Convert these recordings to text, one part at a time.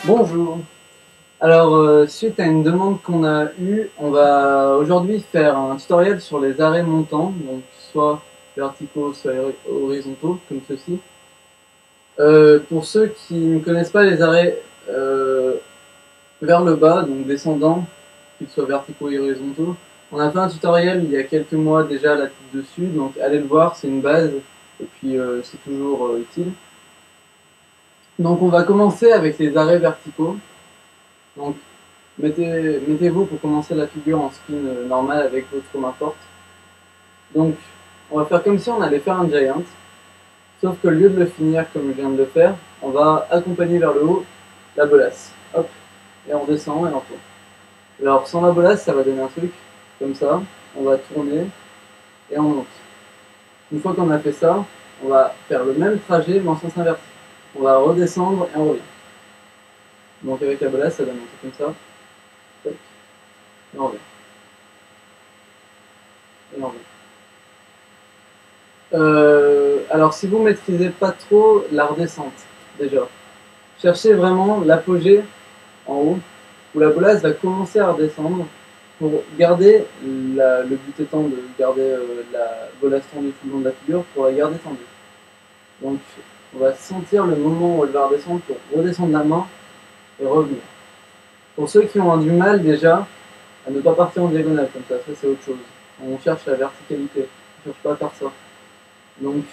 Bonjour. Alors, suite à une demande qu'on a eue, on va aujourd'hui faire un tutoriel sur les arrêts montants, donc soit verticaux, soit horizontaux, comme ceci. Pour ceux qui ne connaissent pas les arrêts vers le bas, donc descendants, qu'ils soient verticaux et horizontaux, on a fait un tutoriel il y a quelques mois déjà là-dessus, donc allez le voir, c'est une base, et puis c'est toujours utile. Donc on va commencer avec les arrêts verticaux. Donc mettez-vous pour commencer la figure en spin normal avec votre main forte. Donc, on va faire comme si on allait faire un giant, sauf que au lieu de le finir comme je viens de le faire, on va accompagner vers le haut la bolasse. Hop, et on descend et on tourne. Alors, sans la bolasse, ça va donner un truc comme ça. On va tourner et on monte. Une fois qu'on a fait ça, on va faire le même trajet mais en sens inversé. On va redescendre et on revient. Donc, avec la bolasse, ça donne un truc comme ça. Tac, et on revient. Et on revient. Alors si vous maîtrisez pas trop la redescente, déjà, cherchez vraiment l'apogée en haut, où la bolasse va commencer à redescendre, pour garder, le but étant de garder la bolasse tendue tout le long de la figure, pour la garder tendue. Donc on va sentir le moment où elle va redescendre pour redescendre la main et revenir. Pour ceux qui ont du mal déjà à ne pas partir en diagonale comme ça c'est autre chose. On cherche la verticalité, on ne cherche pas à faire ça. Donc,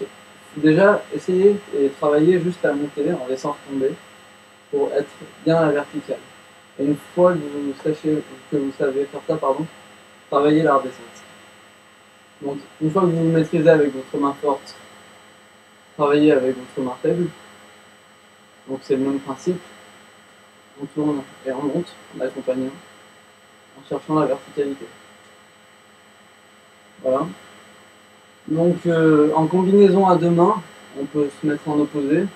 déjà, essayez et travaillez juste à monter en laissant retomber pour être bien à la verticale. Et une fois que vous savez faire ça, travaillez la redescente. Donc, une fois que vous vous maîtrisez avec votre main forte, travaillez avec votre main faible. Donc, c'est le même principe. On tourne et on monte en accompagnant, en cherchant la verticalité. Voilà. Donc, en combinaison à deux mains, on peut se mettre en opposé.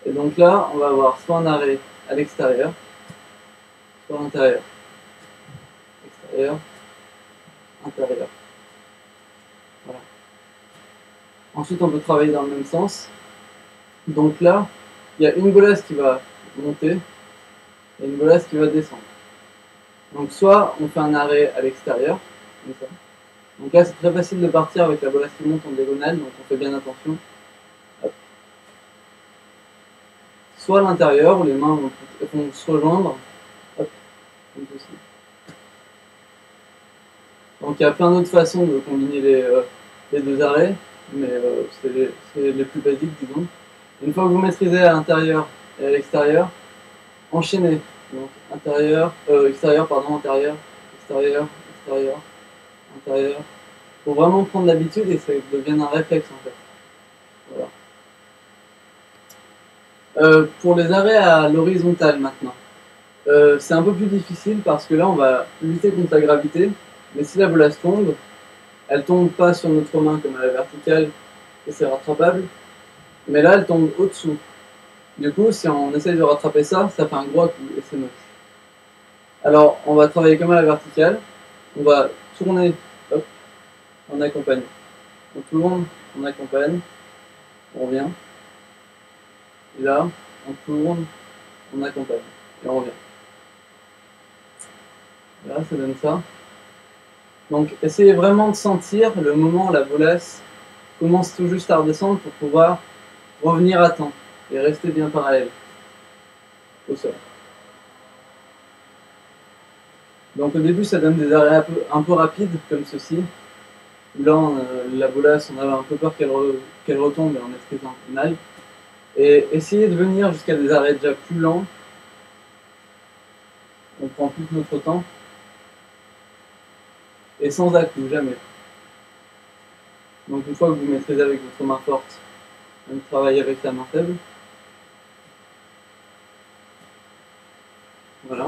Et donc là, on va avoir soit un arrêt à l'extérieur, soit à l'intérieur. Extérieur, intérieur. Voilà. Ensuite, on peut travailler dans le même sens. Donc là, il y a une bolasse qui va monter et une bolasse qui va descendre. Donc soit on fait un arrêt à l'extérieur, comme ça. Donc là, c'est très facile de partir avec la bolasse qui monte en diagonale, donc on fait bien attention. Hop. Soit à l'intérieur, où les mains vont se rejoindre. Hop, comme ceci. Donc il y a plein d'autres façons de combiner les deux arrêts, mais c'est les plus basiques, disons. Une fois que vous maîtrisez à l'intérieur et à l'extérieur, enchaînez. Donc extérieur, intérieur, extérieur, extérieur, intérieur. Faut vraiment prendre l'habitude et ça devient un réflexe en fait. Voilà. Pour les arrêts à l'horizontale maintenant, c'est un peu plus difficile parce que là on va lutter contre la gravité, mais si la bolasse tombe, elle tombe pas sur notre main comme à la verticale et c'est rattrapable, mais là elle tombe au-dessous. Du coup, si on essaye de rattraper ça, ça fait un gros coup et c'est moche. Alors, on va travailler comme à la verticale. On va tourner, hop, on accompagne. On tourne, on accompagne, on revient. Et là, on tourne, on accompagne et on revient. Là, ça donne ça. Donc, essayez vraiment de sentir le moment où la bolasse commence tout juste à redescendre pour pouvoir revenir à temps et rester bien parallèle au sol. Donc au début, ça donne des arrêts un peu rapides, comme ceci. Là, la bolasse, on avait un peu peur qu'elle retombe et on maîtrise un peu mal. Et essayez de venir jusqu'à des arrêts déjà plus lents. On prend plus notre temps. Et sans à-coup, jamais. Donc une fois que vous maîtrisez avec votre main forte, on travaille avec la main faible. Voilà.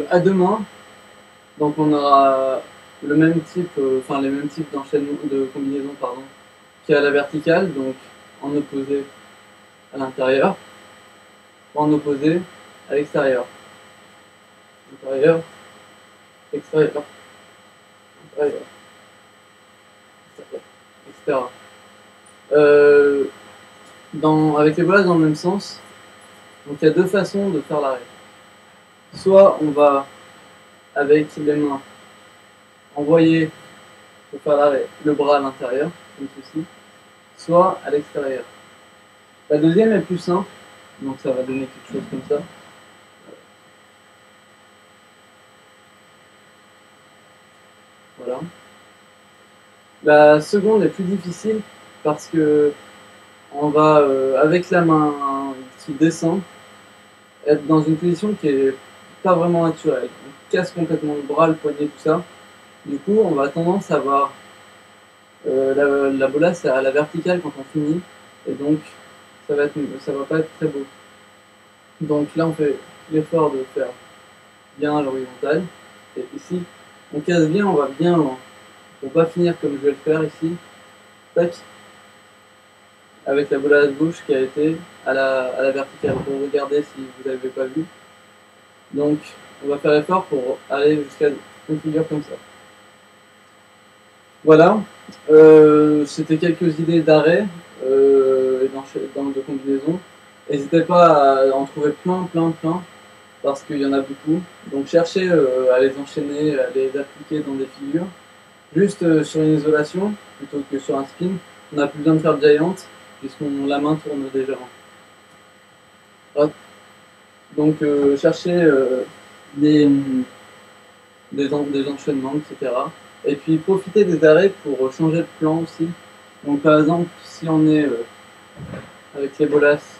À deux mains, donc on aura le même type, les mêmes types d'enchaînement, de combinaison, qui est à la verticale, donc en opposé à l'intérieur, en opposé à l'extérieur. Intérieur, extérieur, intérieur, extérieur, etc. Avec les bolas dans le même sens, Donc il y a deux façons de faire l'arrêt. Soit on va, avec les mains, envoyer, pour faire l'arrêt, le bras à l'intérieur, comme ceci, soit à l'extérieur. La deuxième est plus simple, donc ça va donner quelque chose comme ça. Voilà. La seconde est plus difficile parce que on va, avec la main qui descend, être dans une position qui est pas vraiment naturelle. On casse complètement le bras, le poignet, tout ça. Du coup, on va tendance à avoir la bolasse à la verticale quand on finit, et donc ça va pas être très beau. Donc là, on fait l'effort de faire bien à l'horizontale, et ici, on casse bien, on va bien loin. Pour pas finir comme je vais le faire ici, tac, avec la bolasse gauche qui a été à la verticale. Pour regarder si vous n'avez pas vu. Donc, on va faire l'effort pour aller jusqu'à une figure comme ça. Voilà, c'était quelques idées d'arrêt et de combinaison. N'hésitez pas à en trouver plein, parce qu'il y en a beaucoup. Donc cherchez à les enchaîner, à les appliquer dans des figures. Juste sur une isolation, plutôt que sur un spin, on n'a plus besoin de faire de giant, la main tourne déjà. Hop. Donc cherchez des enchaînements, etc. Et puis profitez des arrêts pour changer de plan aussi. Donc par exemple, si on est avec les bolasses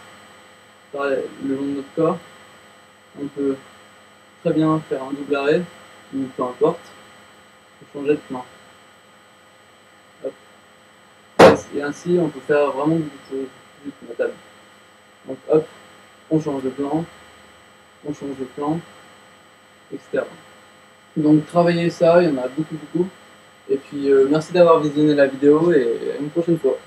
le long de notre corps, on peut très bien faire un double arrêt, ou peu importe, pour changer de plan. Hop. Et ainsi, on peut faire vraiment beaucoup de choses juste la table. Donc hop, on change de plan, etc. Donc travaillez ça, il y en a beaucoup. Et puis merci d'avoir visionné la vidéo et à une prochaine fois.